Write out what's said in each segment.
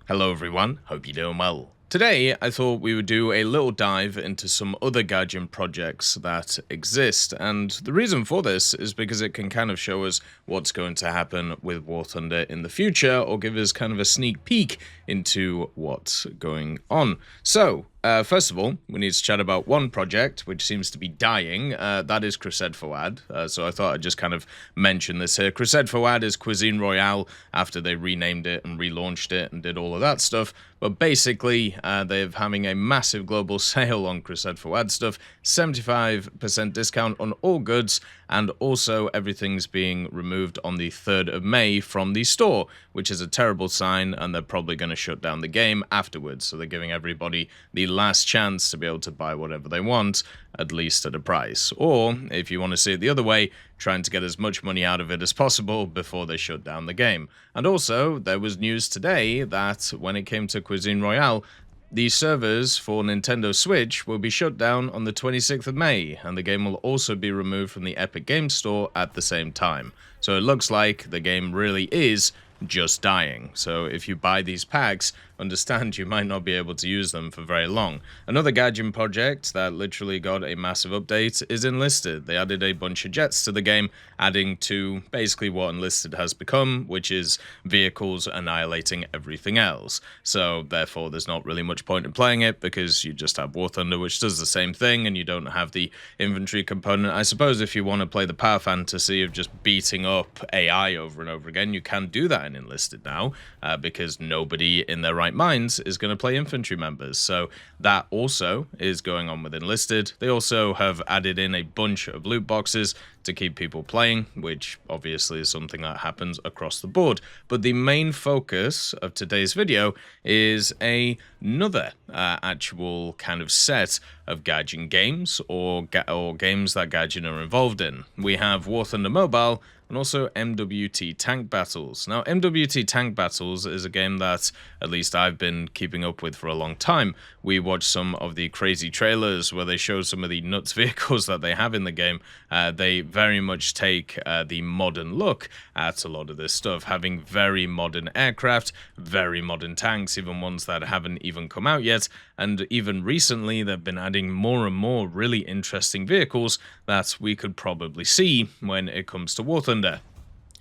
Hello everyone, hope you're doing well. Today, I thought we would do a little dive into some other Gaijin projects that exist, and the reason for this is because it can kind of show us what's going to happen with War Thunder in the future, or give us kind of a sneak peek into what's going on. So, first of all, we need to chat about one project, which seems to be dying. That is CRSED. So I thought I'd just kind of mention this here. CRSED is Cuisine Royale after they renamed it and relaunched it and did all of that stuff. But basically, they're having a massive global sale on CRSED stuff, 75% discount on all goods, and also everything's being removed on the 3rd of May from the store, which is a terrible sign, and they're probably going to shut down the game afterwards. So they're giving everybody the last chance to be able to buy whatever they want, at least at a price. Or, if you want to see it the other way, trying to get as much money out of it as possible before they shut down the game. And also, there was news today that when it came to Cuisine Royale, the servers for Nintendo Switch will be shut down on the 26th of May, and the game will also be removed from the Epic Games Store at the same time. So it looks like the game really is just dying. So if you buy these packs, understand you might not be able to use them for very long. Another Gaijin project that literally got a massive update is Enlisted. They added a bunch of jets to the game, adding to basically what Enlisted has become, which is vehicles annihilating everything else. So therefore there's not really much point in playing it, because you just have War Thunder, which does the same thing, and you don't have the infantry component. I suppose if you want to play the power fantasy of just beating up AI over and over again, you can do that in Enlisted now, because nobody in their right minds is going to play infantry members. So that also is going on with Enlisted. They also have added in a bunch of loot boxes to keep people playing, which obviously is something that happens across the board. But the main focus of today's video is another actual kind of set of Gaijin games, or games that Gaijin are involved in. We have War Thunder Mobile, and also MWT Tank Battles. Now, MWT Tank Battles is a game that at least I've been keeping up with for a long time. We watched some of the crazy trailers where they show some of the nuts vehicles that they have in the game. They very much take the modern look at a lot of this stuff, having very modern aircraft, very modern tanks, even ones that haven't even come out yet. And even recently, they've been adding more and more really interesting vehicles that we could probably see when it comes to War Thunder.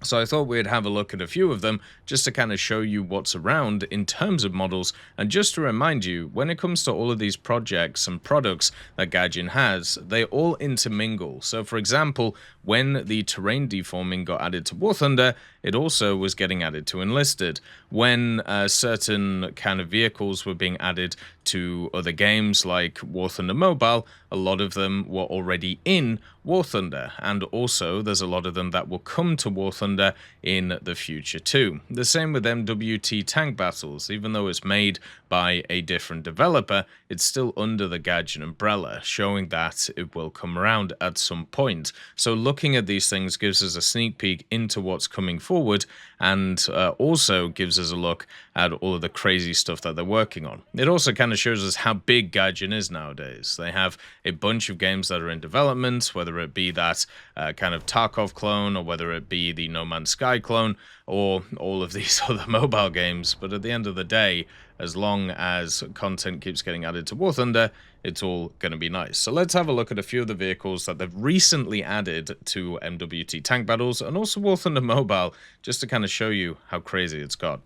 So I thought we'd have a look at a few of them, just to kind of show you what's around in terms of models, and just to remind you, when it comes to all of these projects and products that Gaijin has, they all intermingle. So for example, when the terrain deforming got added to War Thunder, it also was getting added to Enlisted. When certain kind of vehicles were being added to other games like War Thunder Mobile, a lot of them were already in War Thunder, and also there's a lot of them that will come to War Thunder in the future too. The same with MWT Tank Battles. Even though it's made by a different developer, it's still under the Gaijin umbrella, showing that it will come around at some point. So looking at these things gives us a sneak peek into what's coming forward, and also gives us a look at all of the crazy stuff that they're working on. It also kind of shows us how big Gaijin is nowadays. They have a bunch of games that are in development, whether it be that kind of Tarkov clone, or whether it be the No Man's Sky clone, or all of these other mobile games. But at the end of the day, as long as content keeps getting added to War Thunder, it's all going to be nice. So let's have a look at a few of the vehicles that they've recently added to MWT Tank Battles, and also War Thunder Mobile, just to kind of show you how crazy it's got.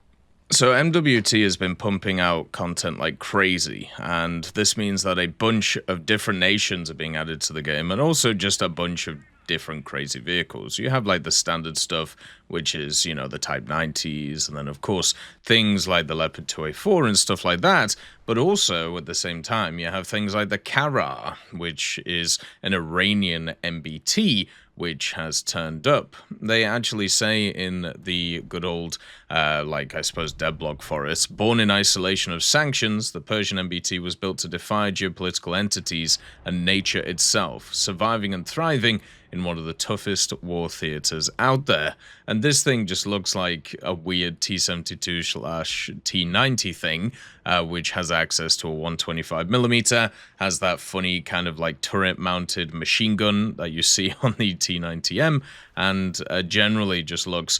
So MWT has been pumping out content like crazy, and this means that a bunch of different nations are being added to the game, and also just a bunch of different crazy vehicles. You have like the standard stuff, which is, you know, the Type 90s, and then of course things like the Leopard 2A4 and stuff like that. But also at the same time, you have things like the Karrar, which is an Iranian MBT, which has turned up. They actually say in the good old, like I suppose, deadblock for it, born in isolation of sanctions, the Persian MBT was built to defy geopolitical entities and nature itself, surviving and thriving in one of the toughest war theaters out there. And And this thing just looks like a weird T-72/T-90 thing, which has access to a 125mm, has that funny kind of like turret-mounted machine gun that you see on the T-90M, and generally just looks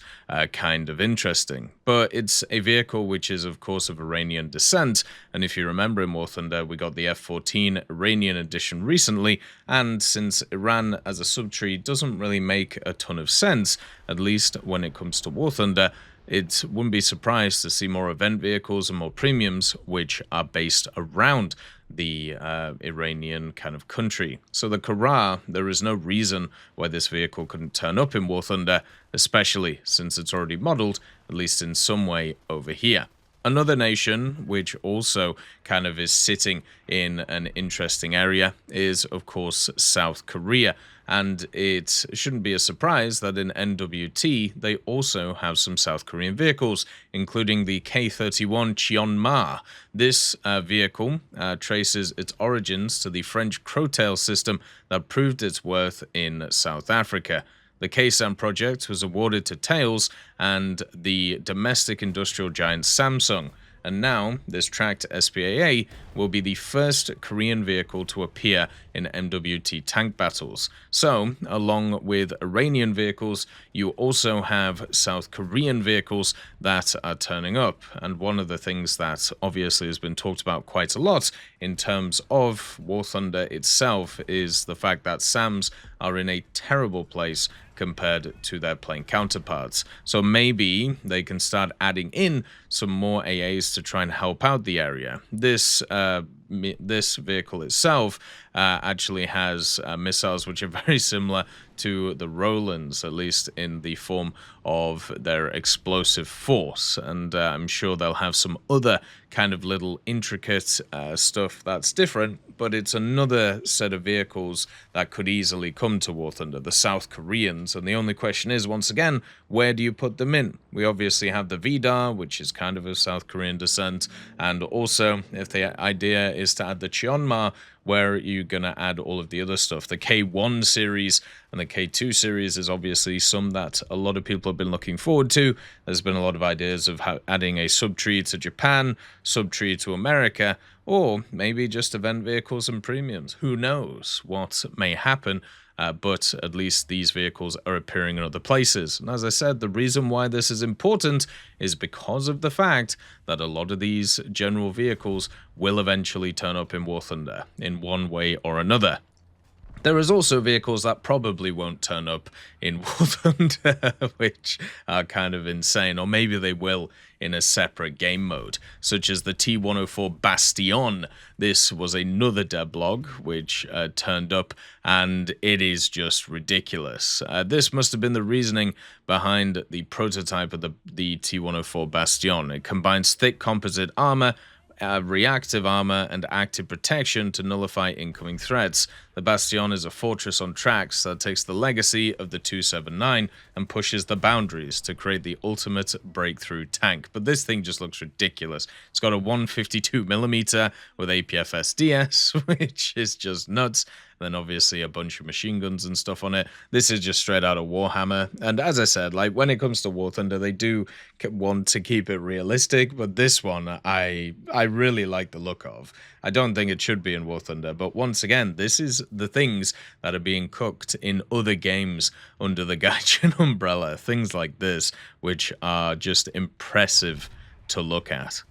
kind of interesting. But it's a vehicle which is, of course, of Iranian descent, and if you remember in War Thunder, we got the F-14 Iranian edition recently, and since Iran as a subtree doesn't really make a ton of sense, at least when it comes to War Thunder, it wouldn't be surprised to see more event vehicles and more premiums which are based around the Iranian kind of country. So the Karrar, there is no reason why this vehicle couldn't turn up in War Thunder, especially since it's already modeled, at least in some way, over here. Another nation, which also kind of is sitting in an interesting area, is, of course, South Korea. And it shouldn't be a surprise that in NWT, they also have some South Korean vehicles, including the K-31 Cheonma. This vehicle traces its origins to the French Crowtail system that proved its worth in South Africa. The K-SAM project was awarded to Tails and the domestic industrial giant Samsung, and now this tracked SPAA will be the first Korean vehicle to appear in MWT tank battles. So, along with Iranian vehicles, you also have South Korean vehicles that are turning up, and one of the things that obviously has been talked about quite a lot in terms of War Thunder itself is the fact that SAMs are in a terrible place compared to their plane counterparts. So maybe they can start adding in some more AAs to try and help out the area. This vehicle itself actually has missiles which are very similar to the Rolands, at least in the form of their explosive force. And I'm sure they'll have some other kind of little intricate stuff that's different, but it's another set of vehicles that could easily come to War Thunder, the South Koreans. And the only question is, once again, where do you put them in? We obviously have the Vidar, which is kind of of South Korean descent, and also if the idea is to add the Cheonma, where you're going to add all of the other stuff. The K1 series and the K2 series is obviously some that a lot of people have been looking forward to. There's been a lot of ideas of adding a subtree to Japan, subtree to America, or maybe just event vehicles and premiums. Who knows what may happen? But at least these vehicles are appearing in other places. And as I said, the reason why this is important is because of the fact that a lot of these general vehicles will eventually turn up in War Thunder in one way or another. There is also vehicles that probably won't turn up in War Thunder, which are kind of insane, or maybe they will in a separate game mode, such as the T-104 Bastion. This was another devlog which turned up, and it is just ridiculous. This must have been the reasoning behind the prototype of the T-104 Bastion. It combines thick composite armor, reactive armor, and active protection to nullify incoming threats. The Bastion is a fortress on tracks that takes the legacy of the 279 and pushes the boundaries to create the ultimate breakthrough tank. But this thing just looks ridiculous. It's got a 152mm with APFS DS, which is just nuts. Then obviously a bunch of machine guns and stuff on it. This is just straight out of Warhammer. And as I said, like when it comes to War Thunder, they do want to keep it realistic, but this one I really like the look of. I don't think it should be in War Thunder, but once again, this is the things that are being cooked in other games under the Gaijin umbrella. Things like this, which are just impressive to look at.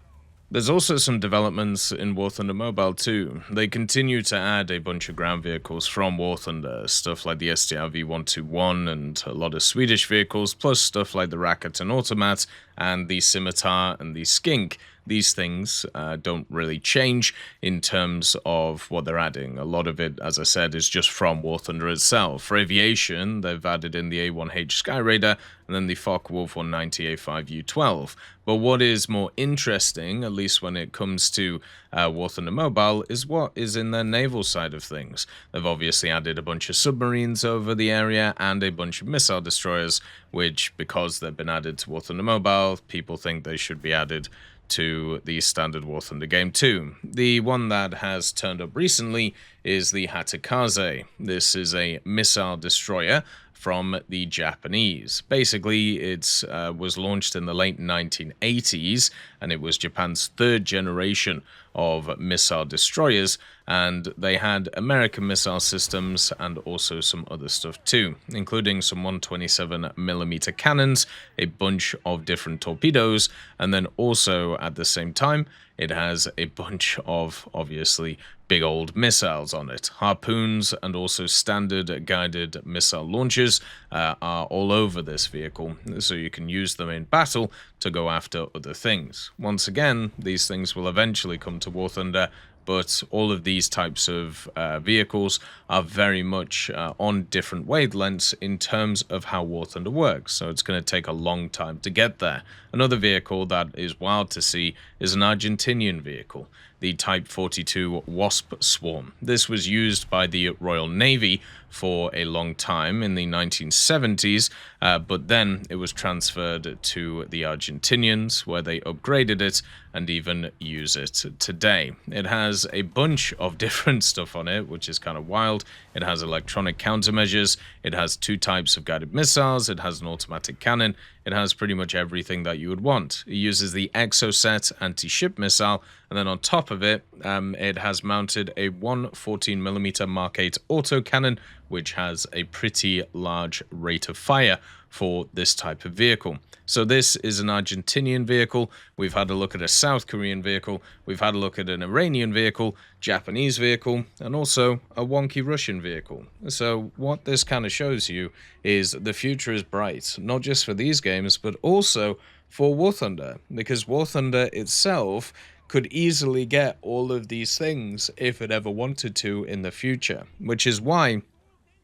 There's also some developments in War Thunder Mobile too. They continue to add a bunch of ground vehicles from War Thunder, stuff like the SDR V121 and a lot of Swedish vehicles, plus stuff like the Racket and Automat and the Scimitar and the Skink. These things don't really change in terms of what they're adding. A lot of it, as I said, is just from War Thunder itself. For aviation, they've added in the A1H Sky Raider and then the Focke-Wulf 190 A5U12. But what is more interesting, at least when it comes to War Thunder Mobile, is what is in their naval side of things. They've obviously added a bunch of submarines over the area and a bunch of missile destroyers, which, because they've been added to War Thunder Mobile, people think they should be added to the standard War Thunder game too. The one that has turned up recently is the Hatakaze. This is a missile destroyer from the Japanese. Basically, it was launched in the late 1980s, and it was Japan's third generation of missile destroyers, and they had American missile systems and also some other stuff too, including some 127mm cannons, a bunch of different torpedoes, and then also at the same time it has a bunch of, obviously, big old missiles on it. Harpoons and also standard guided missile launchers are all over this vehicle, so you can use them in battle to go after other things. Once again, these things will eventually come to War Thunder, but all of these types of vehicles are very much on different wavelengths in terms of how War Thunder works, so it's going to take a long time to get there. Another vehicle that is wild to see is an Argentinian vehicle, the Type 42 Wasp Swarm. This was used by the Royal Navy for a long time in the 1970s, but then it was transferred to the Argentinians, where they upgraded it and even use it today. It has a bunch of different stuff on it, which is kind of wild. It has electronic countermeasures, it has 2 types of guided missiles, it has an automatic cannon, it has pretty much everything that you would want. It uses the Exocet anti-ship missile, and then on top of it, it has mounted a 114mm Mark 8 autocannon, which has a pretty large rate of fire for this type of vehicle. So this is an Argentinian vehicle. We've had a look at a South Korean vehicle. We've had a look at an Iranian vehicle, Japanese vehicle, and also a wonky Russian vehicle. So what this kind of shows you is the future is bright, not just for these games, but also for War Thunder, because War Thunder itself could easily get all of these things if it ever wanted to in the future, which is why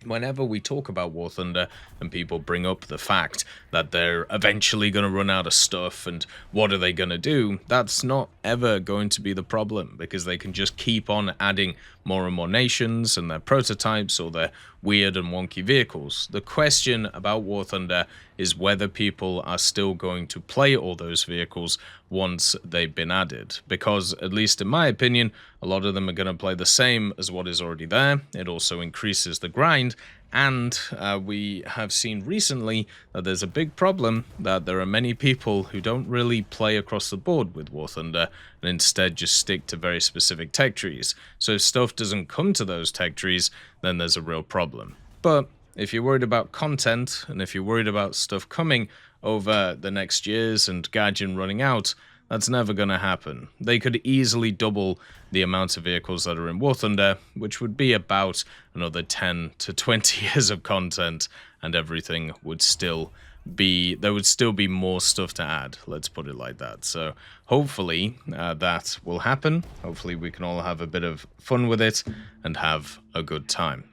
whenever we talk about War Thunder and people bring up the fact that they're eventually going to run out of stuff and what are they going to do, that's not ever going to be the problem, because they can just keep on adding more and more nations and their prototypes or their weird and wonky vehicles. The question about War Thunder is whether people are still going to play all those vehicles once they've been added, because at least in my opinion, a lot of them are going to play the same as what is already there. It also increases the grind, and we have seen recently that there's a big problem that there are many people who don't really play across the board with War Thunder and instead just stick to very specific tech trees. So if stuff doesn't come to those tech trees, then there's a real problem. But if you're worried about content, and if you're worried about stuff coming over the next years and Gaijin running out, that's never going to happen. They could easily double the amount of vehicles that are in War Thunder, which would be about another 10 to 20 years of content, and everything would still be, there would still be more stuff to add, let's put it like that. So hopefully that will happen. Hopefully we can all have a bit of fun with it and have a good time.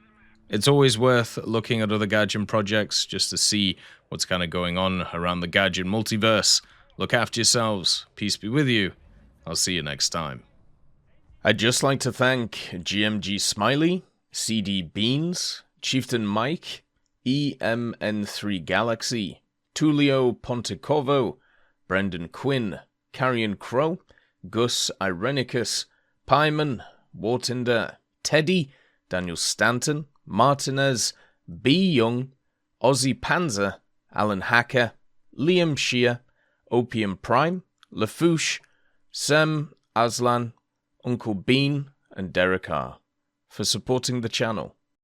It's always worth looking at other Gaijin projects just to see what's kind of going on around the Gaijin multiverse. Look after yourselves. Peace be with you. I'll see you next time. I'd just like to thank GMG Smiley, CD Beans, Chieftain Mike, EMN3 Galaxy, Tulio Pontecorvo, Brendan Quinn, Carrion Crow, Gus Irenicus, Pyman, Wartinder, Teddy, Daniel Stanton, Martinez, B. Young, Ozzy Panzer, Alan Hacker, Liam Shear, Opium Prime, Lafouche, Sem, Aslan, Uncle Bean, and Derek R. for supporting the channel.